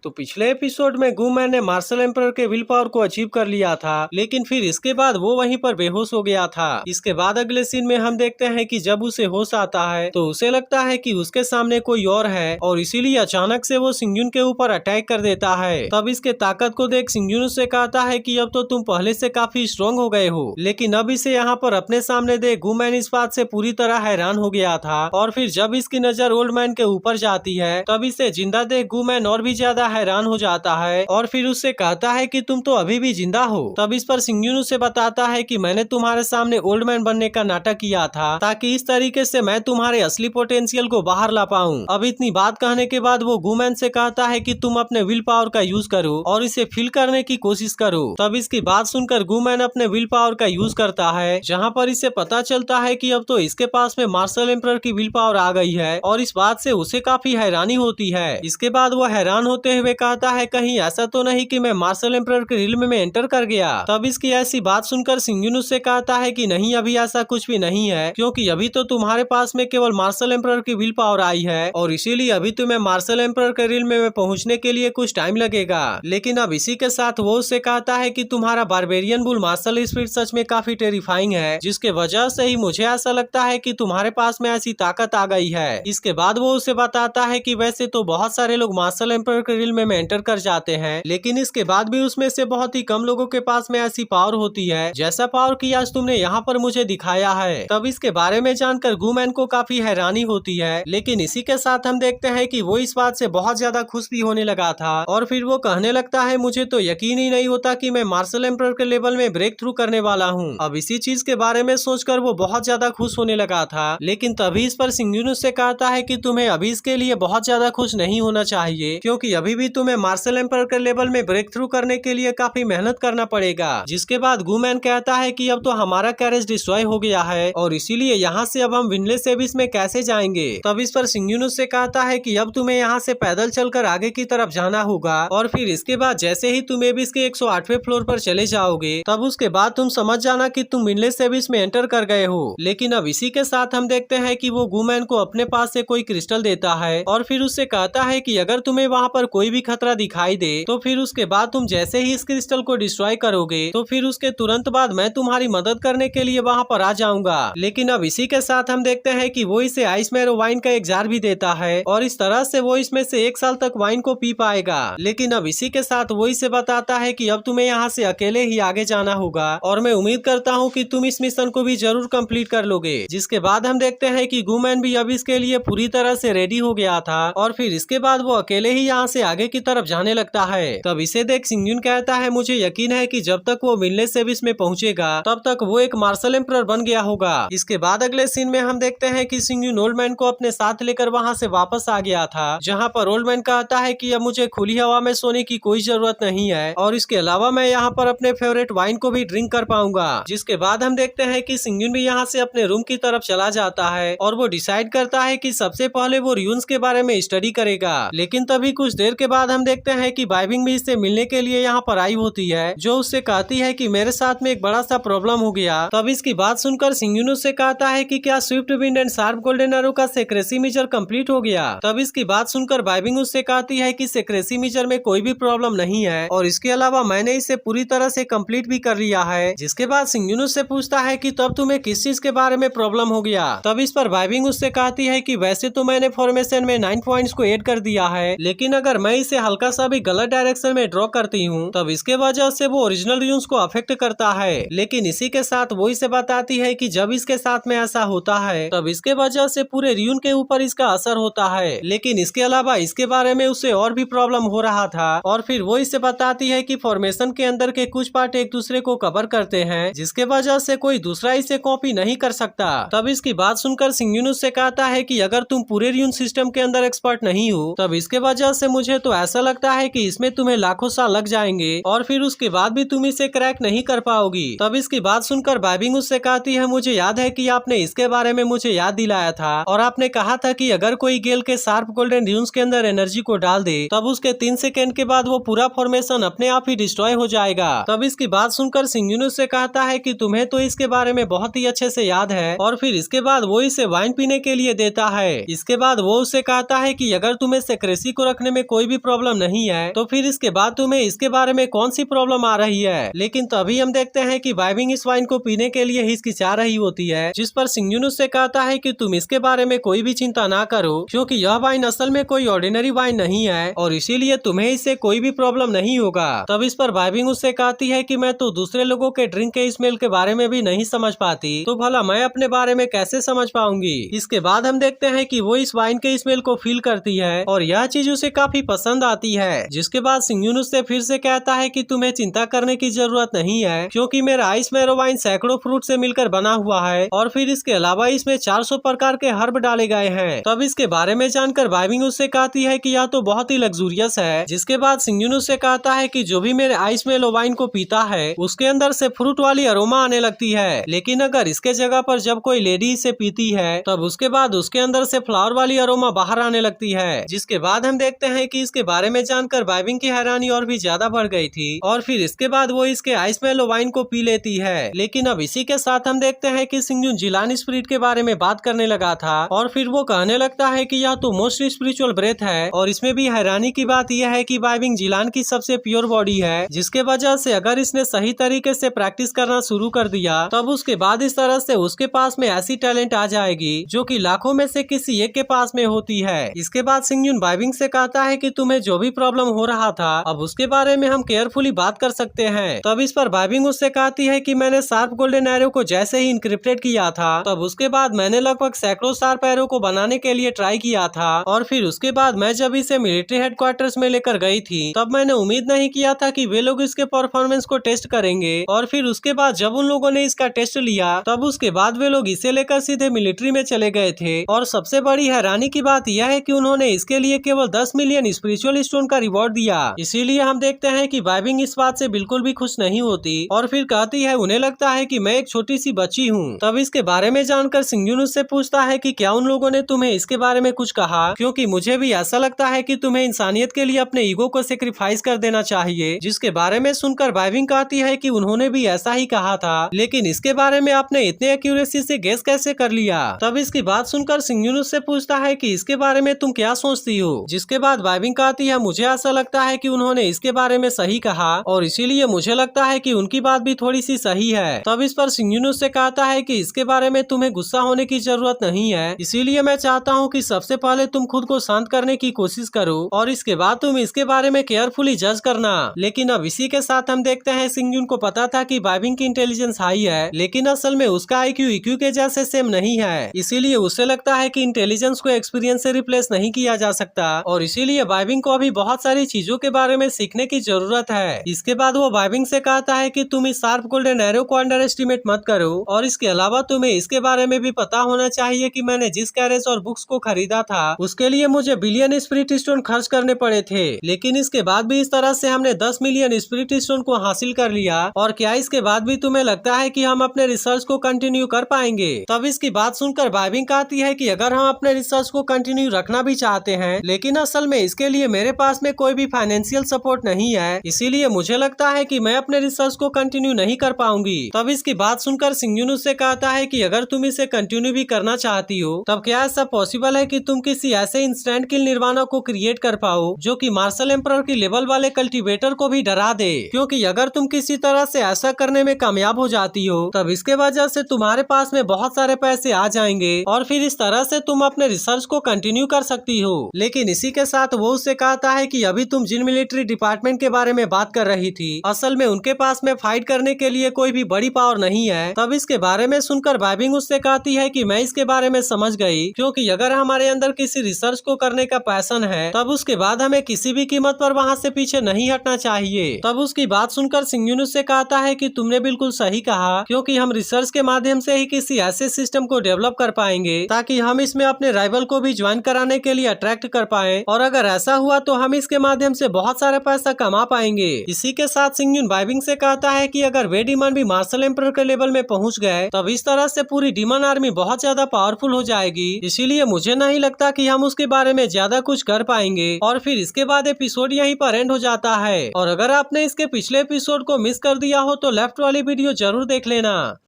तो पिछले एपिसोड में गूमैन ने मार्शल एम्परर के विल पावर को अचीव कर लिया था, लेकिन फिर इसके बाद वो वहीं पर बेहोश हो गया था। इसके बाद अगले सीन में हम देखते हैं कि जब उसे होश आता है तो उसे लगता है कि उसके सामने कोई और है और इसीलिए अचानक से वो सिंगजुन के ऊपर अटैक कर देता है। तब इसके ताकत को देख सिंगजुन उससे कहता है कि अब तो तुम पहले से काफी स्ट्रॉन्ग हो गए हो, लेकिन अब इसे यहाँ पर अपने सामने देख गूमैन इस बात से पूरी तरह हैरान हो गया था। और फिर जब इसकी नजर ओल्ड मैन के ऊपर जाती है तब इसे जिंदा देख गूमैन और भी ज्यादा हैरान हो जाता है और फिर उससे कहता है कि तुम तो अभी भी जिंदा हो। तब इस पर सिंगजुन उसे बताता है कि मैंने तुम्हारे सामने ओल्ड मैन बनने का नाटक किया था ताकि इस तरीके से मैं तुम्हारे असली पोटेंशियल को बाहर ला पाऊं। अब इतनी बात कहने के बाद वो गूमैन से कहता है कि तुम अपने विल पावर का यूज करो और इसे फील करने की कोशिश करो। तब इसकी बात सुनकर गूमैन अपने विल पावर का यूज करता है, जहाँ पर इसे पता चलता है कि अब तो इसके पास में मार्शल एम्परर की विल पावर आ गई है और इस बात से उसे काफी हैरानी होती है। इसके बाद वो हैरान होते हुए कहता है कहीं ऐसा तो नहीं कि मैं मार्शल एम्परर के रिल्म में एंटर कर गया। तब इसकी ऐसी बात सुनकर सिंगजुन उससे कहता है कि नहीं, अभी ऐसा कुछ भी नहीं है, क्योंकि अभी तो तुम्हारे पास में केवल मार्शल एम्परर की विल पावर आई है और इसीलिए अभी तुम्हें मार्शल एम्परर के रिल्म में पहुंचने के लिए कुछ टाइम लगेगा। लेकिन अब इसी के साथ वो उससे कहता है कि तुम्हारा बारबेरियन बुल मार्शल स्पिरिट सच में काफी टेरिफाइंग है, जिसके वजह से ही मुझे ऐसा लगता है कि तुम्हारे पास में ऐसी ताकत आ गई है। इसके बाद वो उसे बताता है कि वैसे तो बहुत सारे लोग मार्शल एम्परर के रिल्म में एंटर कर जाते हैं, लेकिन इसके बाद भी उसमें से बहुत ही कम लोगों के पास में ऐसी पावर होती है जैसा पावर की आज तुमने यहाँ पर मुझे दिखाया है। तब इसके बारे में जानकर गूमैन को काफी हैरानी होती है, लेकिन इसी के साथ हम देखते हैं कि वो इस बात से बहुत ज्यादा खुश भी होने लगा था और फिर वो कहने लगता है मुझे तो यकीन ही नहीं होता कि मैं मार्शल एम्परर के लेवल में ब्रेक थ्रू करने वाला हूँ। अब इसी चीज के बारे में सोचकर वो बहुत ज्यादा खुश होने लगा था, लेकिन तभी इस पर सिंगजुन उससे कहता है कि तुम्हें अभी इसके लिए बहुत ज्यादा खुश नहीं होना चाहिए, क्योंकि अभी भी तुम्हें मार्शल एम्परर के लेवल में ब्रेक थ्रू करने के लिए काफी मेहनत करना पड़ेगा। जिसके बाद गूमैन कहता है कि अब तो हमारा कैरेज डिस्ट्रॉय हो गया है और इसीलिए यहाँ से अब हम विनलेस एबिस में कैसे जाएंगे। तब इस पर सिंगजुन उससे कहता है कि अब तुम्हें यहाँ से पैदल चलकर आगे की तरफ जाना होगा और फिर इसके बाद जैसे ही तुम एबिस के 108वें फ्लोर पर चले जाओगे तब उसके बाद तुम समझ जाना कि तुम विनलेस एबिस में एंटर कर गए हो। लेकिन अब इसी के साथ हम देखते हैं कि वो गूमैन को अपने पास से कोई क्रिस्टल देता है और फिर उससे कहता है कि अगर तुम्हें वहाँ पर कोई भी खतरा दिखाई दे तो फिर उसके बाद तुम जैसे ही इस क्रिस्टल को डिस्ट्रॉय करोगे तो फिर उसके तुरंत बाद मैं तुम्हारी मदद करने के लिए वहाँ पर आ जाऊंगा। लेकिन अब इसी के साथ हम देखते हैं कि वो इसे आइस मैरो वाइन का एक जार भी देता है और इस तरह से वो इसमें से 1 साल तक वाइन को पी पाएगा। लेकिन अब इसी के साथ वो इसे बताता है कि अब तुम्हें यहाँ से अकेले ही आगे जाना होगा और मैं उम्मीद करता हूँ कि तुम इस मिशन को भी जरूर कंप्लीट कर लोगे। जिसके बाद हम देखते हैं कि गूमैन भी अब इसके लिए पूरी तरह से रेडी हो गया था और फिर इसके बाद वो अकेले ही यहाँ से आगे की तरफ जाने लगता है। तब इसे देख सिंगजुन कहता है मुझे यकीन है कि जब तक वो विनलेस एबिस में पहुंचेगा तब तक वो एक मार्शल एम्परर बन गया होगा। इसके बाद अगले सीन में हम देखते हैं कि सिंगजुन ओल्ड मैन को अपने साथ लेकर वहाँ से वापस आ गया था, जहाँ पर ओल्ड मैन कहता है कि अब मुझे खुली हवा में सोने की कोई जरूरत नहीं है और इसके अलावा मैं यहाँ पर अपने फेवरेट वाइन को भी ड्रिंक कर पाऊंगा। जिसके बाद हम देखते हैं कि सिंगजुन भी यहाँ से अपने रूम की तरफ चला जाता है और वो डिसाइड करता है कि सबसे पहले वो रियून्स के बारे में स्टडी करेगा। लेकिन तभी कुछ देर के बाद हम देखते हैं कि बाइबिंग भी इससे मिलने के लिए यहाँ पर आई होती है, जो उससे कहती है कि मेरे साथ में एक बड़ा सा प्रॉब्लम हो गया। तब इसकी बात सुनकर सिंगजुन उससे कहता है कि क्या Swift wind and sharp golden arrow का सेक्रेसी मेजर कंप्लीट हो गया। तब इसकी बात सुनकर बाइबिंग उससे कहती है कि सेक्रेसी मेजर में कोई भी प्रॉब्लम नहीं है और इसके अलावा मैंने इसे पूरी तरह से कंप्लीट भी कर लिया है। जिसके बाद सिंगजुन उससे पूछता है कि तब तुम्हें किस चीज के बारे में प्रॉब्लम हो गया। तब इस पर बाइबिंग उससे कहती है कि वैसे तो मैंने फॉर्मेशन में 9 पॉइंट्स को ऐड कर दिया है, लेकिन अगर मैं इसे हल्का सा भी गलत डायरेक्शन में ड्रॉ करती हूँ तब इसके वजह से वो ओरिजिनल रियून्स को अफेक्ट करता है। लेकिन इसी के साथ वो इसे बताती है कि जब इसके साथ में ऐसा होता है तब इसके वजह से पूरे रियून के ऊपर इसका असर होता है। लेकिन इसके अलावा इसके बारे में उसे और भी प्रॉब्लम हो रहा था और फिर वो इसे बताती है कि फॉर्मेशन के अंदर के कुछ पार्ट एक दूसरे को कवर करते हैं, जिसके वजह से कोई दूसरा इसे कॉपी नहीं कर सकता। तब इसकी बात सुनकर सिंगजुन उससे कहता है कि अगर तुम पूरे रियून सिस्टम के अंदर एक्सपर्ट नहीं हो तब इसके वजह से मुझे तो ऐसा लगता है कि इसमें तुम्हें लाखों साल लग जाएंगे और फिर उसके बाद भी तुम इसे क्रैक नहीं कर पाओगी। तब इसकी बात सुनकर बाइबिंग उससे कहती है मुझे याद है कि आपने इसके बारे में मुझे याद दिलाया था और आपने कहा था कि अगर कोई गेल के शार्प गोल्डन रियून्स के अंदर एनर्जी को डाल दे तब उसके 3 सेकेंड के बाद वो पूरा फॉर्मेशन अपने आप ही डिस्ट्रॉय हो जाएगा। तब इसकी बात सुनकर सिंगजुन उससे कहता है कि तुम्हें तो इसके बारे में बहुत ही अच्छे से याद है और फिर इसके बाद वो इसे वाइन पीने के लिए देता है। इसके बाद वो उससे कहता है कि अगर तुम्हें सेक्रेसी को रखने में कोई भी भी प्रॉब्लम नहीं है, तो फिर इसके बाद तुम्हें इसके बारे में कौन सी प्रॉब्लम आ रही है। लेकिन तभी हम देखते हैं कि वाइबिंग इस वाइन को पीने के लिए हिचकिचा रही होती है, जिस पर सिंगयुन उससे कहता है कि तुम इसके बारे में कोई भी चिंता ना करो, क्योंकि यह वाइन असल में कोई ऑर्डिनरी वाइन नहीं है और इसीलिए तुम्हें इससे कोई भी प्रॉब्लम नहीं होगा। तब इस पर वाइबिंग उससे कहती है कि मैं तो दूसरे लोगों के ड्रिंक के स्मेल के बारे में भी नहीं समझ पाती, तो भला मैं अपने बारे में कैसे समझ पाऊंगी। इसके बाद हम देखते हैं कि वो इस वाइन के स्मेल को फील करती है और यह चीज उसे काफी पसंद आती है। जिसके बाद सिंगयुन उससे फिर से कहता है कि तुम्हें चिंता करने की जरूरत नहीं है, क्योंकि मेरा आइस मैरो वाइन सैकड़ों फ्रूट से मिलकर बना हुआ है और फिर इसके अलावा इसमें 400 प्रकार के हर्ब डाले गए हैं। तब इसके बारे में जानकर वाइबिंग उससे कहती है कि यह तो बहुत ही लग्जूरियस है। जिसके बाद सिंगयुन उससे कहता है कि जो भी मेरे आइस मैरो वाइन को पीता है उसके अंदर से फ्रूट वाली अरोमा आने लगती है, लेकिन अगर इसके जगह पर जब कोई लेडी इसे पीती है तब उसके बाद उसके अंदर से फ्लावर वाली अरोमा बाहर आने लगती है। जिसके बाद हम देखते हैं कि इसके बारे में जानकर वाइबिंग की हैरानी और भी ज्यादा बढ़ गई थी और फिर इसके बाद वो इसके आइस मैलो वाइन को पी लेती है। लेकिन अब इसी के साथ हम देखते हैं कि सिंगयुन जिलान स्पिरिट के बारे में बात करने लगा था और फिर वो कहने लगता है कि यह तो मोस्ट स्पिरिचुअल ब्रेथ है और इसमें भी हैरानी की बात यह है कि वाइबिंग जिलान की सबसे प्योर बॉडी है, जिसके वजह से अगर इसने सही तरीके से प्रैक्टिस करना शुरू कर दिया तब उसके बाद इस तरह से उसके पास में ऐसी टैलेंट आ जाएगी जो कि लाखों में से किसी एक के पास में होती है। इसके बाद सिंगयुन वाइबिंग से कहता है कि तुम्हें जो भी प्रॉब्लम हो रहा था अब उसके बारे में हम केयरफुली बात कर सकते हैं। तब इस पर वाइबिंग उससे कहती है कि मैंने शार्प गोल्डन एरो को जैसे ही इनक्रिप्टेड किया था तब उसके बाद मैंने लगभग सैकड़ों शार्प एरो को बनाने के लिए ट्राई किया था और फिर उसके बाद मैं जब इसे मिलिट्री हेडक्वार्टर्स में लेकर गई थी तब मैंने उम्मीद नहीं किया था कि वे लोग इसके परफॉर्मेंस को टेस्ट करेंगे और फिर उसके बाद जब उन लोगों ने इसका टेस्ट लिया तब उसके बाद वे लोग इसे लेकर सीधे मिलिट्री में चले गए थे। और सबसे बड़ी हैरानी की बात यह है कि उन्होंने इसके लिए केवल 10 मिलियन स्पिरिचुअल स्टोन का रिवॉर्ड दिया। इसीलिए हम देखते हैं कि वाइबिंग इस बात से बिल्कुल भी खुश नहीं होती और फिर कहती है उन्हें लगता है कि मैं एक छोटी सी बच्ची हूँ। तब इसके बारे में जानकर सिंगयुन उससे पूछता है कि क्या उन लोगों ने तुम्हें इसके बारे में कुछ कहा, क्योंकि मुझे भी ऐसा लगता है कि तुम्हें इंसानियत के लिए अपने ईगो को सेक्रीफाइस कर देना चाहिए। जिसके बारे में सुनकर वाइबिंग कहती है कि उन्होंने भी ऐसा ही कहा था, लेकिन इसके बारे में आपने इतने एक्यूरेसी से गेस कैसे कर लिया। तब इसकी बात सुनकर सिंगयुन उससे पूछता है कि इसके बारे में तुम क्या सोचती हो। जिसके बाद वाइबिंग कहती है मुझे ऐसा लगता है कि उन्होंने इसके बारे में सही कहा और इसीलिए मुझे लगता है कि उनकी बात भी थोड़ी सी सही है। तब इस पर सिंगयुन उससे कहता है कि इसके बारे में तुम्हें गुस्सा होने की जरूरत नहीं है, इसीलिए मैं चाहता हूँ कि सबसे पहले तुम खुद को शांत करने की कोशिश करो और इसके बाद तुम इसके बारे में केयरफुली जज करना। लेकिन अब इसी के साथ हम देखते हैं सिंगयुन को पता था कि वाइबिंग की इंटेलिजेंस हाई है, लेकिन असल में उसका IQ EQ के जैसे सेम नहीं है, इसीलिए उसे लगता है कि इंटेलिजेंस को एक्सपीरियंस से रिप्लेस नहीं किया जा सकता और इसीलिए वाइबिंग को अभी बहुत सारी चीजों के बारे में सीखने की जरूरत है। इसके बाद वो वाइबिंग से कहता है कि तुम इस शार्प गोल्डन एरो को अंडर एस्टिमेट मत करो और इसके अलावा तुम्हें इसके बारे में भी पता होना चाहिए कि मैंने जिस कैरेज और बुक्स को खरीदा था उसके लिए मुझे बिलियन स्पिरिट स्टोन खर्च करने पड़े थे, लेकिन इसके बाद भी इस तरह से हमने 10 मिलियन स्पिरिट स्टोन को हासिल कर लिया। और क्या इसके बाद भी तुम्हें लगता है कि हम अपने रिसर्च को कंटिन्यू कर पाएंगे। तब इसकी बात सुनकर वाइबिंग कहती है कि अगर हम अपने रिसर्च को कंटिन्यू रखना भी चाहते हैं, लेकिन असल में इसके लिए मेरे पास में कोई भी फाइनेंशियल सपोर्ट नहीं है, इसीलिए मुझे लगता है कि मैं अपने रिसर्च को कंटिन्यू नहीं कर पाऊंगी। तब इसकी बात सुनकर सिंगयुन उससे कहता है कि अगर तुम इसे कंटिन्यू भी करना चाहती हो तब क्या ऐसा पॉसिबल है कि तुम किसी ऐसे इंस्टेंट किल निर्वाणा को क्रिएट कर पाओ जो कि मार्शल एम्परर की लेवल वाले कल्टीवेटर को भी डरा दे, क्योंकि अगर तुम किसी तरह से ऐसा करने में कामयाब हो जाती हो तब इसके वजह से तुम्हारे पास में बहुत सारे पैसे आ जाएंगे और फिर इस तरह से तुम अपने रिसर्च को कंटिन्यू कर सकती हो। लेकिन इसी के साथ वो उससे कहता है कि अभी तुम जिन मिलिट्री डिपार्टमेंट के बारे में बात कर रही थी असल में उनके पास में फाइट करने के लिए कोई भी बड़ी पावर नहीं है। तब इसके बारे में सुनकर वाइबिंग उससे कहती है कि मैं इसके बारे में समझ गई, क्योंकि अगर हमारे अंदर किसी रिसर्च को करने का पैशन है तब उसके बाद हमें किसी भी कीमत पर वहाँ से पीछे नहीं हटना चाहिए। तब उसकी बात सुनकर सिंगयुन उससे कहता है कि तुमने बिल्कुल सही कहा, क्योंकि हम रिसर्च के माध्यम से ही किसी ऐसे सिस्टम को डेवलप कर पाएंगे ताकि हम इसमें अपने राइवल को भी ज्वाइन कराने के लिए अट्रैक्ट कर पाए, और अगर ऐसा हुआ तो हम इसके माध्यम से बहुत सारा पैसा कमा पाएंगे। इसी के साथ सिंगयुन वाइबिंग से कहता है कि अगर वे डीमन भी मार्शल एम्परर के लेवल में पहुंच गए तब इस तरह से पूरी डीमन आर्मी बहुत ज्यादा पावरफुल हो जाएगी, इसीलिए मुझे नहीं लगता कि हम उसके बारे में ज्यादा कुछ कर पाएंगे। और फिर इसके बाद एपिसोड यहीं पर एंड हो जाता है। और अगर आपने इसके पिछले एपिसोड को मिस कर दिया हो तो लेफ्ट वाली वीडियो जरूर देख लेना।